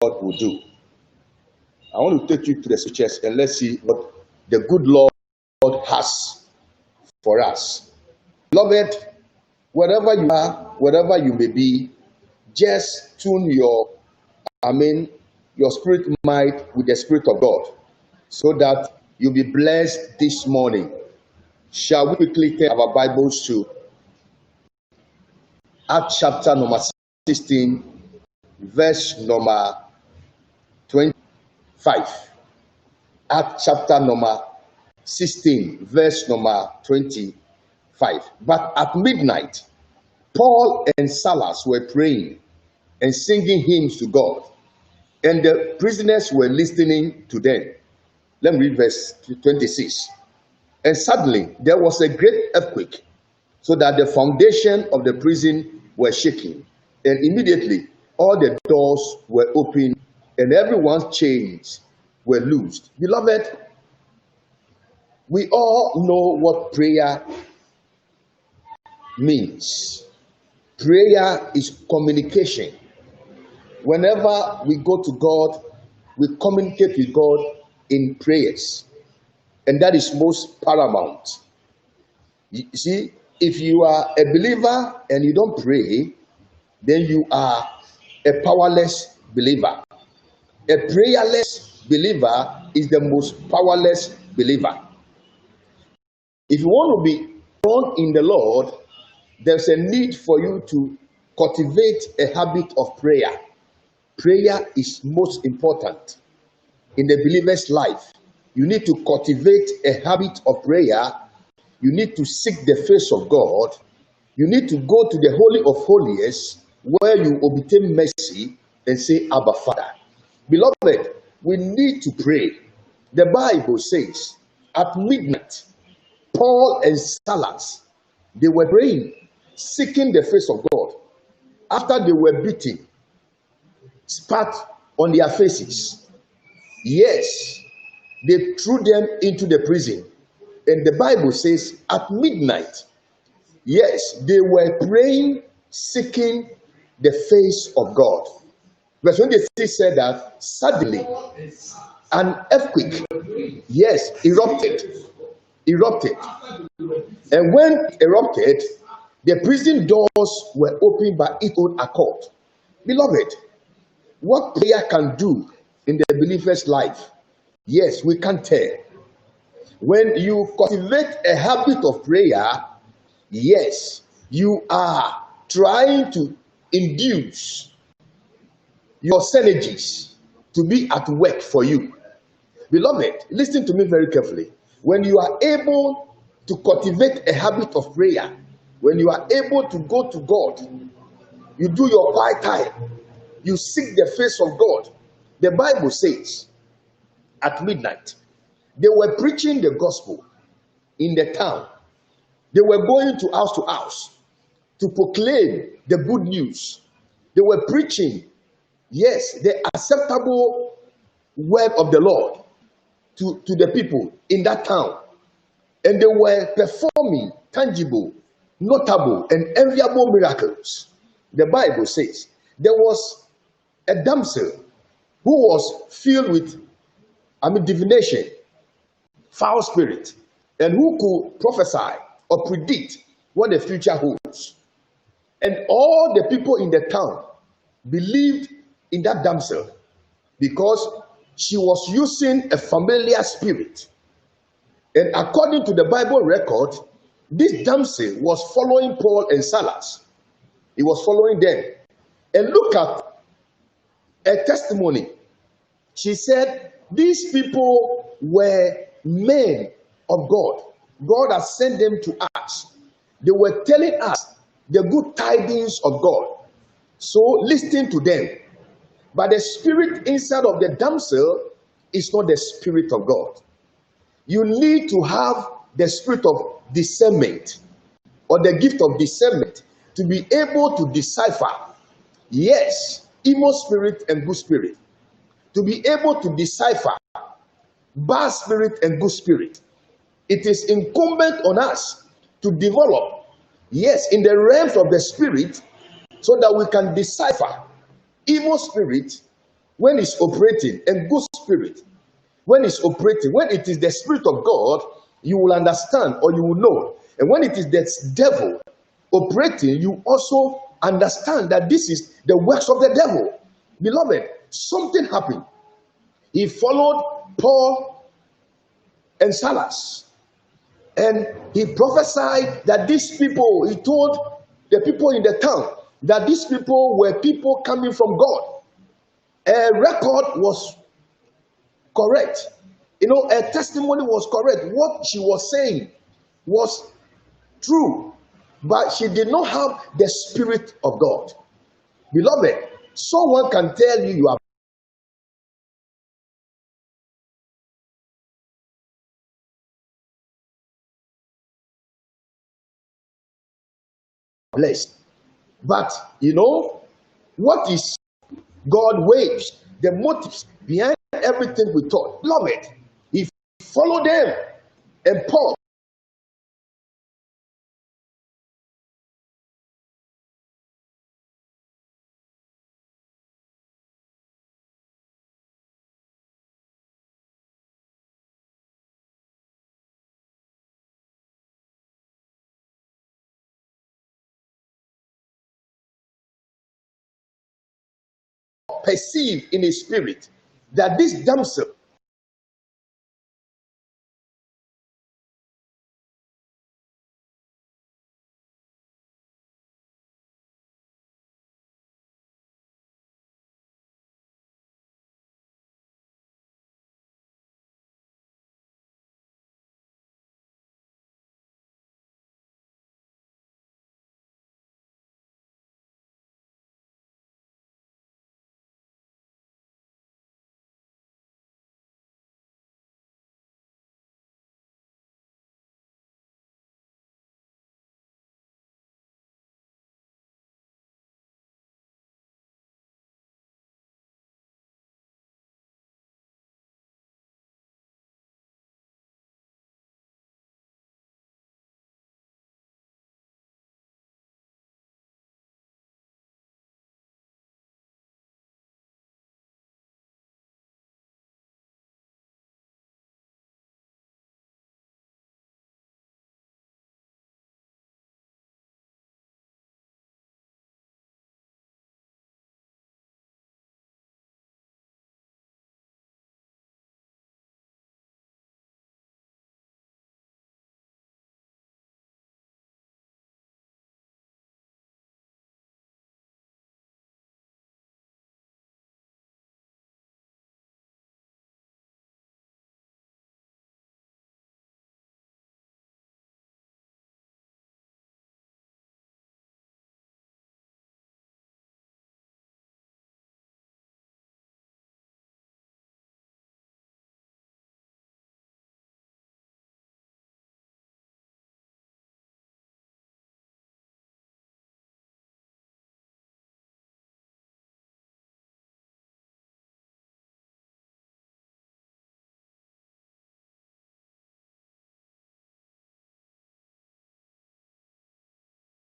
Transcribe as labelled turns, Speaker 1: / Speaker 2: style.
Speaker 1: will do. I want to take you to the scriptures and let's see what the good Lord has for us. Beloved, wherever you are, wherever you may be, just tune your spirit mind with the Spirit of God so that you'll be blessed this morning. Shall we quickly take our Bibles to Acts chapter number 16, verse number 25. Acts chapter number 16, verse number 25. But at midnight, Paul and Silas were praying and singing hymns to God, and the prisoners were listening to them. Let me read verse 26. And suddenly there was a great earthquake, so that the foundation of the prison were shaking, and immediately all the doors were opened and everyone's chains were loosed. Beloved, we all know what prayer means. Prayer is communication. Whenever we go to God, we communicate with God in prayers, and that is most paramount. You see, if you are a believer and you don't pray, then you are a powerless believer. A prayerless believer is the most powerless believer. If you want to be strong in the Lord, there's a need for you to cultivate a habit of prayer. Prayer is most important in the believer's life. You need to cultivate a habit of prayer. You need to seek the face of God. You need to go to the Holy of Holies where you obtain mercy and say, Abba, Father. Beloved, we need to pray. The Bible says, at midnight, Paul and Silas, they were praying, seeking the face of God. After they were beaten, spat on their faces. Yes, they threw them into the prison. And the Bible says, at midnight, yes, they were praying, seeking the face of God. Verse 26 said that suddenly an earthquake, yes, erupted. And when it erupted, the prison doors were opened by its own accord. Beloved, what prayer can do in the believer's life, yes, we can tell. When you cultivate a habit of prayer, yes, you are trying to induce your synergies to be at work for you. Beloved, listen to me very carefully. When you are able to cultivate a habit of prayer, when you are able to go to God, you do your quiet time, you seek the face of God. The Bible says, at midnight, they were preaching the gospel in the town. They were going to house to proclaim the good news. They were preaching, yes, the acceptable word of the Lord to the people in that town. And they were performing tangible, notable, and enviable miracles. The Bible says there was a damsel who was filled with divination, foul spirit, and who could prophesy or predict what the future holds. And all the people in the town believed in that damsel because she was using a familiar spirit. And according to the Bible record, this damsel was following Paul and Silas. He was following them. And look at a testimony. She said, these people were men of God. God has sent them to us. They were telling us the good tidings of God. So listen to them. But the spirit inside of the damsel is not the spirit of God. You need to have the spirit of discernment or the gift of discernment to be able to decipher, yes, evil spirit and good spirit. To be able to decipher bad spirit and good spirit. It is incumbent on us to develop, yes, in the realms of the spirit, so that we can decipher evil spirit when it's operating, and good spirit, when it's operating, when it is the Spirit of God, you will understand or you will know. And when it is the devil operating, you also understand that this is the works of the devil. Beloved, something happened. He followed Paul and Silas, and he prophesied that these people, he told the people in the town that these people were people coming from God. A record was correct. A testimony was correct. What she was saying was true, but she did not have the Spirit of God. Beloved, someone can tell you you are blessed, but what is God waves, the motives behind everything we taught. Beloved, if you follow them, and Paul perceived in his spirit that this damsel